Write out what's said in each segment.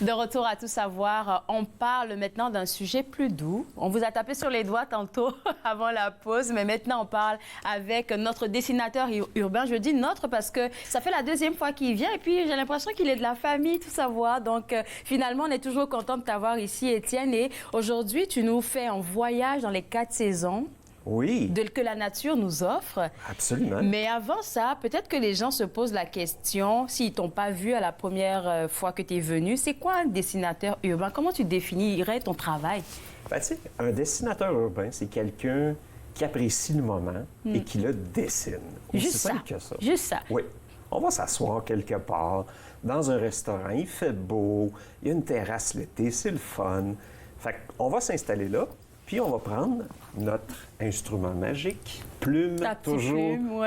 De retour à Tout savoir, on parle maintenant d'un sujet plus doux. On vous a tapé sur les doigts tantôt avant la pause, mais maintenant on parle avec notre dessinateur urbain. Je dis notre parce que ça fait la deuxième fois qu'il vient et puis j'ai l'impression qu'il est de la famille Tout savoir. Donc finalement, on est toujours content de t'avoir ici, Étienne. Et aujourd'hui, tu nous fais un voyage dans les 4 saisons. Oui. Que la nature nous offre. Absolument. Mais avant ça, peut-être que les gens se posent la question, s'ils ne t'ont pas vu à la première fois que tu es venu, c'est quoi un dessinateur urbain? Comment tu définirais ton travail? Ben, tu sais, un dessinateur urbain, c'est quelqu'un qui apprécie le moment et qui le dessine. Juste Aussi ça. simple que ça. Juste ça. Oui. On va s'asseoir quelque part, dans un restaurant, il fait beau, il y a une terrasse l'été, c'est le fun. Fait qu'on va s'installer là. Puis on va prendre notre instrument magique, plume,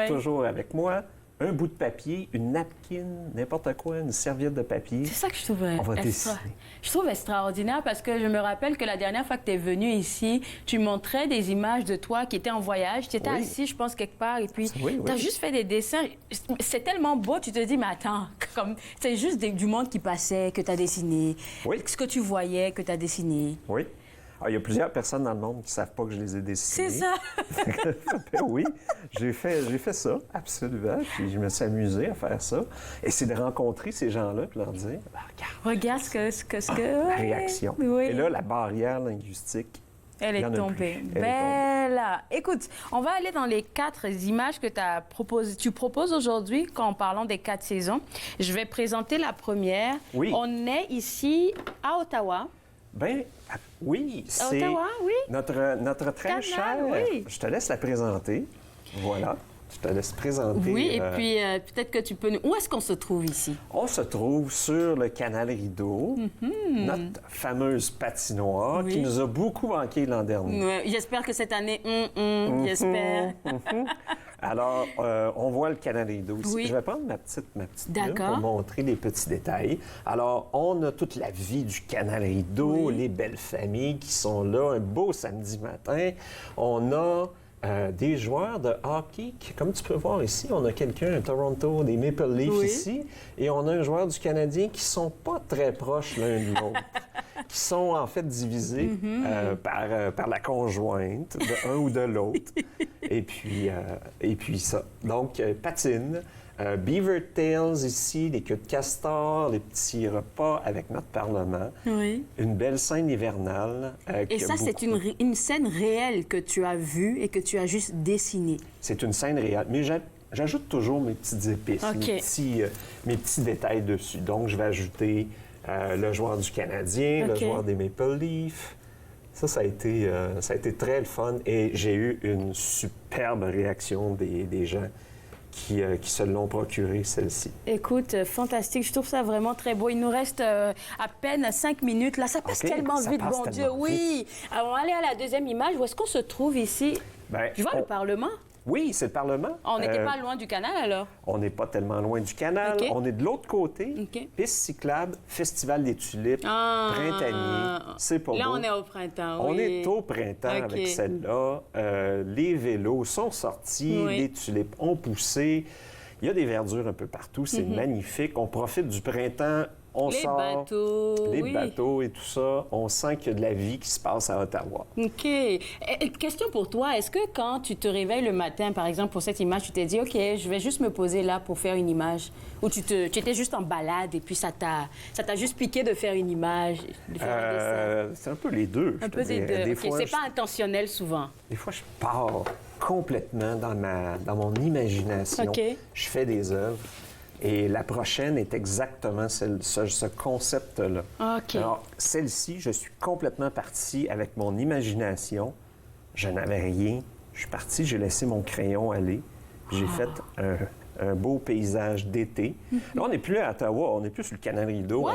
toujours avec moi, un bout de papier, une napkin, n'importe quoi, une serviette de papier. C'est ça que je trouve, je trouve extraordinaire parce que je me rappelle que la dernière fois que tu es venu ici, tu montrais des images de toi qui étais en voyage, tu étais assis, je pense, quelque part, et puis tu as juste fait des dessins. C'est tellement beau, tu te dis, mais attends, c'est juste du monde qui passait, que tu as dessiné, ce que tu voyais, que tu as dessiné. Oui. Alors, il y a plusieurs personnes dans le monde qui ne savent pas que je les ai dessinés. C'est ça! Ben oui, j'ai fait ça, absolument. Puis je me suis amusé à faire ça. Et c'est de rencontrer ces gens-là et leur dire, regarde ce que... La réaction. Oui. Et là, la barrière linguistique, elle est tombée. Belle! Écoute, on va aller dans les 4 images que tu proposes aujourd'hui en parlant des 4 saisons. Je vais présenter la première. Oui. On est ici à Ottawa. Bien, oui, c'est Ottawa, oui. notre très cher. Oui. Je te laisse la présenter. Voilà, je te laisse présenter. Oui, et puis peut-être que tu peux nous... Où est-ce qu'on se trouve ici? On se trouve sur le canal Rideau, notre fameuse patinoire qui nous a beaucoup manqué l'an dernier. J'espère que cette année, j'espère. Alors, on voit le canal Rideau ici. Oui. Je vais prendre ma petite plume pour D'accord. montrer les petits détails. Alors, on a toute la vie du canal Rideau, les belles familles qui sont là, un beau samedi matin. On a des joueurs de hockey, comme tu peux voir ici, on a quelqu'un à Toronto, des Maple Leafs ici, et on a un joueur du Canadien qui sont pas très proches l'un de l'autre, qui sont en fait divisés par la conjointe de un ou de l'autre. Et puis ça. Donc, patine. Beaver Tails ici, les queues de castor, les petits repas avec notre Parlement. Oui. Une belle scène hivernale. Et ça, c'est une scène réelle que tu as vue et que tu as juste dessinée. C'est une scène réelle. Mais j'ajoute toujours mes petites épices, mes petits détails dessus. Donc, je vais ajouter le joueur du Canadien, le joueur des Maple Leafs. Ça a été très le fun. Et j'ai eu une superbe réaction des gens qui se l'ont procuré, celle-ci. Écoute, fantastique. Je trouve ça vraiment très beau. Il nous reste à peine 5 minutes. Là, ça passe tellement vite, bon Dieu. Oui. Alors, on va aller à la deuxième image. Où est-ce qu'on se trouve ici? Tu vois le Parlement? Oui, c'est le Parlement. On n'était pas loin du canal, alors? On n'est pas tellement loin du canal. On est de l'autre côté. Piste cyclable, Festival des tulipes, printanier. C'est pas beau. Là, on est au printemps, On est au printemps avec celle-là. Les vélos sont sortis, les tulipes ont poussé. Il y a des verdures un peu partout. C'est magnifique. On profite du printemps. On sort, les bateaux et tout ça, on sent qu'il y a de la vie qui se passe à Ottawa. OK. Question pour toi, est-ce que quand tu te réveilles le matin, par exemple, pour cette image, tu t'es dit, OK, je vais juste me poser là pour faire une image, ou tu étais juste en balade et puis ça t'a juste piqué de faire une image, de faire un dessin? C'est un peu les deux. Un peu des deux. Des fois, c'est pas intentionnel souvent. Des fois, je pars complètement dans mon imagination. Je fais des œuvres. Et la prochaine est exactement ce concept-là. Alors, celle-ci, je suis complètement parti avec mon imagination. Je n'avais rien. Je suis parti, j'ai laissé mon crayon aller. J'ai fait un beau paysage d'été. Là, on n'est plus à Ottawa, on n'est plus sur le canal Rideau.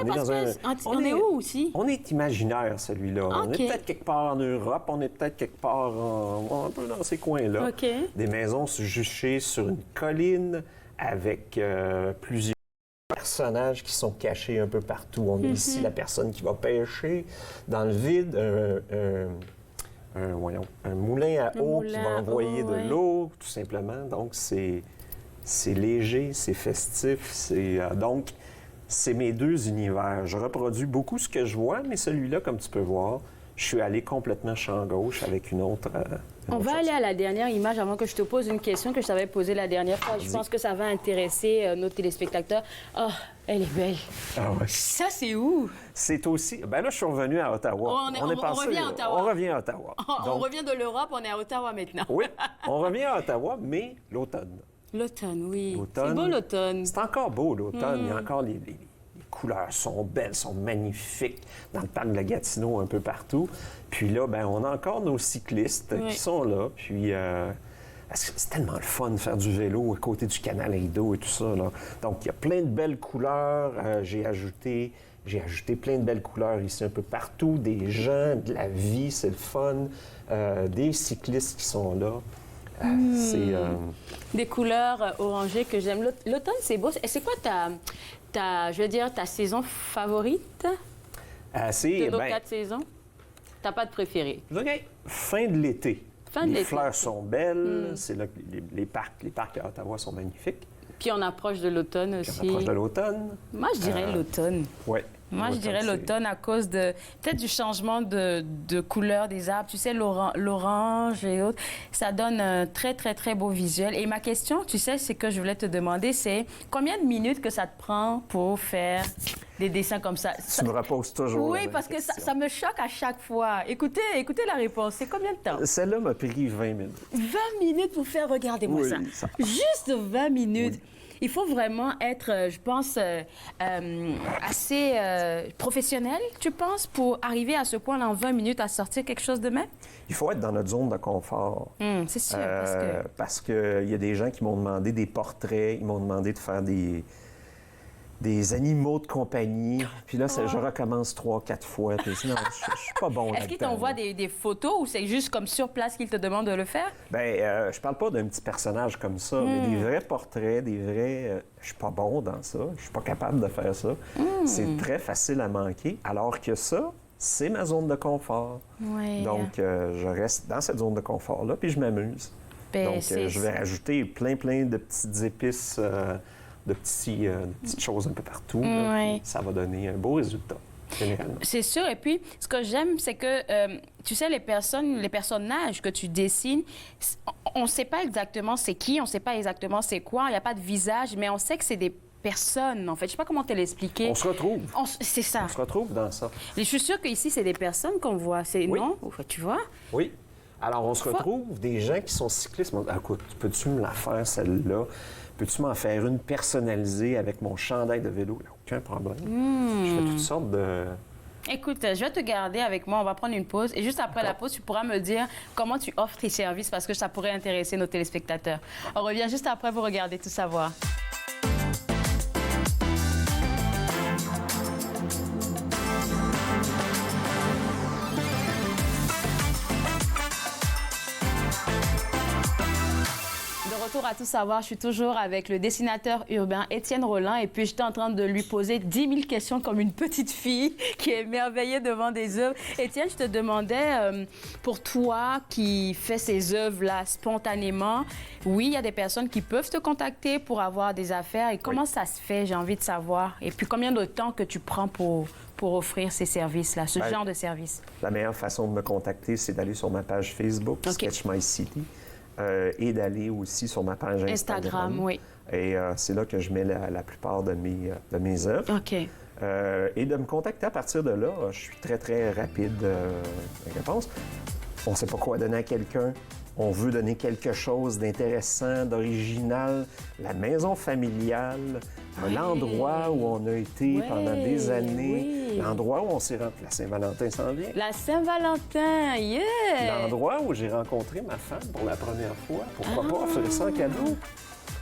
On est où aussi? On est imaginaire, celui-là. On est peut-être quelque part en Europe, on est peut-être quelque part un peu dans ces coins-là. Des maisons juchées sur une colline, avec plusieurs personnages qui sont cachés un peu partout. On a ici la personne qui va pêcher dans le vide, un moulin à eau qui va envoyer de l'eau, tout simplement. Donc, c'est léger, c'est festif. Donc, c'est mes deux univers. Je reproduis beaucoup ce que je vois, mais celui-là, comme tu peux voir, je suis allé complètement champ gauche avec une autre. On va aller à la dernière image avant que je te pose une question que je t'avais posée la dernière fois. Je pense que ça va intéresser nos téléspectateurs. Oh, elle est belle. Ah ouais. Ça, c'est où? C'est aussi... Ben là, je suis revenu à Ottawa. On revient à Ottawa. On revient à Ottawa. On revient de l'Europe, on est à Ottawa maintenant. Oui, on revient à Ottawa, mais l'automne. L'automne, oui. L'automne. C'est beau l'automne. C'est encore beau l'automne. Il y a encore les couleurs sont belles, sont magnifiques dans le parc de la Gatineau, un peu partout. Puis là, ben, on a encore nos cyclistes qui sont là. Puis c'est tellement le fun de faire du vélo à côté du canal Rideau et tout ça, là. Donc, il y a plein de belles couleurs. J'ai ajouté plein de belles couleurs ici un peu partout. Des gens, de la vie, c'est le fun. Des cyclistes qui sont là. C'est... Des couleurs orangées que j'aime. L'automne, c'est beau. Et c'est quoi ta saison favorite de nos 4 saisons? T'as pas de préféré? Fin de l'été. Fin de les l'été. fleurs sont belles. C'est là que les parcs à Ottawa sont magnifiques. Puis on approche de l'automne aussi. On approche de l'automne. Moi, je dirais l'automne. Oui. Moi, je dirais l'automne à cause de peut-être du changement de couleur des arbres. Tu sais, l'orange et autres, ça donne un très, très, très beau visuel. Et ma question, tu sais, c'est que je voulais te demander, c'est combien de minutes que ça te prend pour faire des dessins comme ça? Tu me reposes toujours. Oui, parce que ça me choque à chaque fois. Écoutez la réponse. C'est combien de temps? Celle-là m'a pris 20 minutes. 20 minutes pour faire, regardez-moi Oui, ça. Juste 20 minutes. Oui. Il faut vraiment être, je pense, assez professionnel, tu penses, pour arriver à ce point-là en 20 minutes à sortir quelque chose de même? Il faut être dans notre zone de confort. C'est sûr, parce qu'il y a des gens qui m'ont demandé des portraits, ils m'ont demandé de faire des animaux de compagnie. Puis là, je recommence 3-4 fois. Puis sinon, je suis pas bon là-dedans. Est-ce qu'ils t'envoient des photos ou c'est juste comme sur place qu'ils te demandent de le faire? Bien, je parle pas d'un petit personnage comme ça, mais des vrais portraits, des vrais... je suis pas bon dans ça. Je suis pas capable de faire ça. C'est très facile à manquer. Alors que ça, c'est ma zone de confort. Oui. Donc, je reste dans cette zone de confort-là, puis je m'amuse. Donc, je vais rajouter plein de petites épices... de petites choses un peu partout. Là, ça va donner un beau résultat, généralement. C'est sûr. Et puis, ce que j'aime, c'est que, tu sais, les personnages que tu dessines, on ne sait pas exactement c'est qui, on ne sait pas exactement c'est quoi, il n'y a pas de visage, mais on sait que c'est des personnes, en fait. Je ne sais pas comment te l'expliquer. On se retrouve. C'est ça. On se retrouve dans ça. Je suis sûre qu'ici, c'est des personnes qu'on voit. Oui. Non? Tu vois? Oui. Alors, on se retrouve des gens qui sont cyclistes. Écoute, peux-tu me la faire, celle-là? Peux-tu m'en faire une personnalisée avec mon chandail de vélo? Il n'y a aucun problème. Je fais toutes sortes de... Écoute, je vais te garder avec moi. On va prendre une pause. Et juste après la pause, tu pourras me dire comment tu offres tes services parce que ça pourrait intéresser nos téléspectateurs. On revient juste après vous regarder Tout savoir. Retour à Tout savoir, je suis toujours avec le dessinateur urbain Étienne Rolland et puis j'étais en train de lui poser 10 000 questions comme une petite fille qui est émerveillée devant des œuvres. Étienne, je te demandais, pour toi qui fais ces œuvres-là spontanément, oui, il y a des personnes qui peuvent te contacter pour avoir des affaires et comment ça se fait, j'ai envie de savoir. Et puis combien de temps que tu prends pour offrir ces services-là, ce genre de service? La meilleure façon de me contacter, c'est d'aller sur ma page Facebook, Sketch My City. Et d'aller aussi sur ma page Instagram. Oui. Et c'est là que je mets la plupart de mes œuvres. OK. Et de me contacter à partir de là, je suis très, très rapide avec réponse. On ne sait pas quoi donner à quelqu'un. On veut donner quelque chose d'intéressant, d'original. La maison familiale, l'endroit où on a été pendant des années, l'endroit où on s'est rencontré. La Saint-Valentin s'en vient. La Saint-Valentin, yeah! L'endroit où j'ai rencontré ma femme pour la première fois. Pourquoi pas offrir ça en cadeau?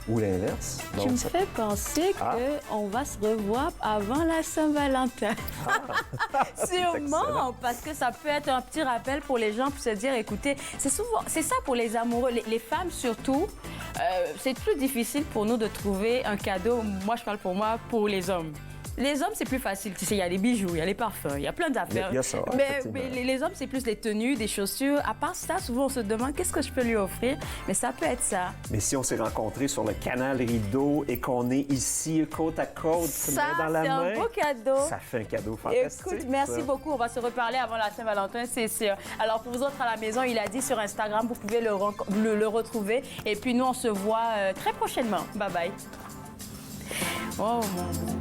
Ou l'inverse. Tu me fais penser qu'on va se revoir avant la Saint-Valentin. Sûrement, parce que ça peut être un petit rappel pour les gens pour se dire, écoutez, c'est ça pour les amoureux, les femmes surtout, c'est plus difficile pour nous de trouver un cadeau, moi je parle pour moi, pour les hommes. Les hommes, c'est plus facile. Tu sais, il y a les bijoux, il y a les parfums, il y a plein d'affaires. Il y a ça, Mais effectivement. les hommes, c'est plus les tenues, des chaussures. À part ça, souvent, on se demande qu'est-ce que je peux lui offrir. Mais ça peut être ça. Mais si on s'est rencontrés sur le canal Rideau et qu'on est ici, côte à côte, Ça, main dans la c'est main, un beau cadeau. ça fait un cadeau fantastique. Écoute, merci ça. beaucoup. On va se reparler avant la Saint-Valentin, c'est sûr. Alors, pour vous autres à la maison, il a dit sur Instagram, vous pouvez le retrouver. Et puis, nous, on se voit très prochainement. Bye bye. Oh mon Dieu.